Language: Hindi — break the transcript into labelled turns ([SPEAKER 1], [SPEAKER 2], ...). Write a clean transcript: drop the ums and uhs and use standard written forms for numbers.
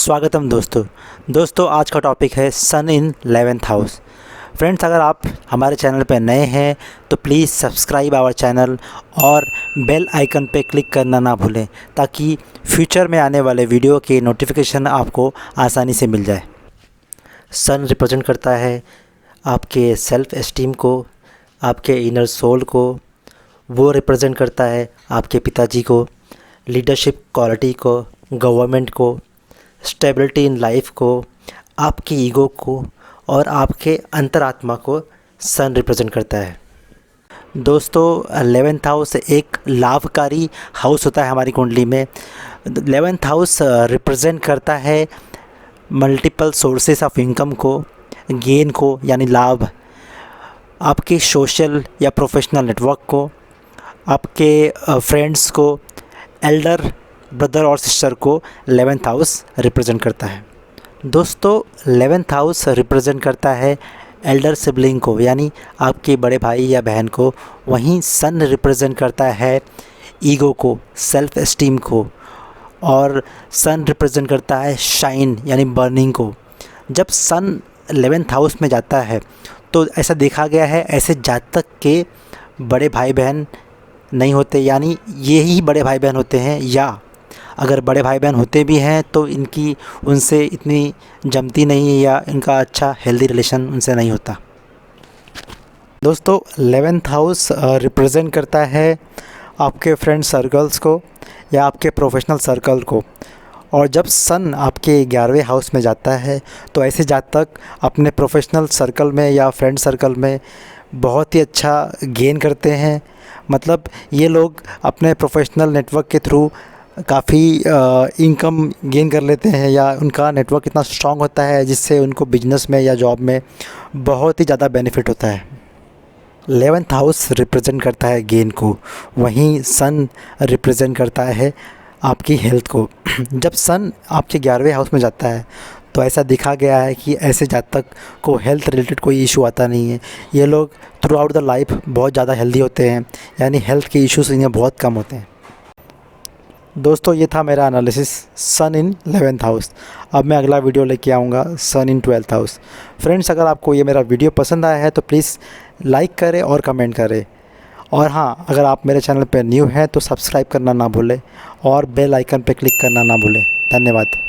[SPEAKER 1] स्वागतम दोस्तों आज का टॉपिक है सन इन 11th हाउस। फ्रेंड्स, अगर आप हमारे चैनल पर नए हैं तो प्लीज़ सब्सक्राइब आवर चैनल और बेल आइकन पे क्लिक करना ना भूलें ताकि फ्यूचर में आने वाले वीडियो की नोटिफिकेशन आपको आसानी से मिल जाए। सन रिप्रेजेंट करता है आपके सेल्फ एस्टीम को, आपके इनर सोल को। वो रिप्रेजेंट करता है आपके पिताजी को, लीडरशिप क्वालिटी को, गवर्नमेंट को, स्टेबिलिटी इन लाइफ को, आपकी ईगो को और आपके अंतरात्मा को सन रिप्रेजेंट करता है। दोस्तों, 11th हाउस एक लाभकारी हाउस होता है हमारी कुंडली में। 11th हाउस रिप्रेजेंट करता है मल्टीपल सोर्सेस ऑफ इनकम को, गेन को यानी लाभ, आपके सोशल या प्रोफेशनल नेटवर्क को, आपके फ्रेंड्स को, एल्डर ब्रदर और सिस्टर को 11th हाउस रिप्रेजेंट करता है। दोस्तों, 11th हाउस रिप्रेजेंट करता है एल्डर सिबलिंग को यानी आपके बड़े भाई या बहन को। वहीं सन रिप्रेजेंट करता है ईगो को, सेल्फ एस्टीम को, और सन रिप्रेजेंट करता है शाइन यानी बर्निंग को। जब सन 11th हाउस में जाता है तो ऐसा देखा गया है ऐसे जातक के बड़े भाई बहन नहीं होते, यानी ये ही बड़े भाई बहन होते हैं, या अगर बड़े भाई बहन होते भी हैं तो इनकी उनसे इतनी जमती नहीं है या इनका अच्छा हेल्दी रिलेशन उनसे नहीं होता। दोस्तों, 11th हाउस रिप्रेजेंट करता है आपके फ्रेंड सर्कल्स को या आपके प्रोफेशनल सर्कल को। और जब सन आपके 11वें हाउस में जाता है तो ऐसे जातक अपने प्रोफेशनल सर्कल में या फ्रेंड सर्कल में बहुत ही अच्छा गेन करते हैं। मतलब ये लोग अपने प्रोफेशनल नेटवर्क के थ्रू काफ़ी इनकम गेन कर लेते हैं, या उनका नेटवर्क इतना स्ट्रांग होता है जिससे उनको बिजनेस में या जॉब में बहुत ही ज़्यादा बेनिफिट होता है। 11th हाउस रिप्रेजेंट करता है गेन को, वहीं सन रिप्रेजेंट करता है आपकी हेल्थ को। जब सन आपके 11वें हाउस में जाता है तो ऐसा देखा गया है कि ऐसे जातक को हेल्थ रिलेटेड कोई इशू आता नहीं है। ये लोग थ्रू आउट द लाइफ बहुत ज़्यादा हेल्दी होते हैं, यानी हेल्थ के इश्यूज़ इन्हें बहुत कम होते हैं। दोस्तों, ये था मेरा एनालिसिस सन इन 11th हाउस। अब मैं अगला वीडियो लेके आऊँगा सन इन 12th हाउस। फ्रेंड्स, अगर आपको ये मेरा वीडियो पसंद आया है तो प्लीज़ लाइक करें और कमेंट करें। और हाँ, अगर आप मेरे चैनल पर न्यू हैं तो सब्सक्राइब करना ना भूलें और बेल आइकन पर क्लिक करना ना भूलें। धन्यवाद।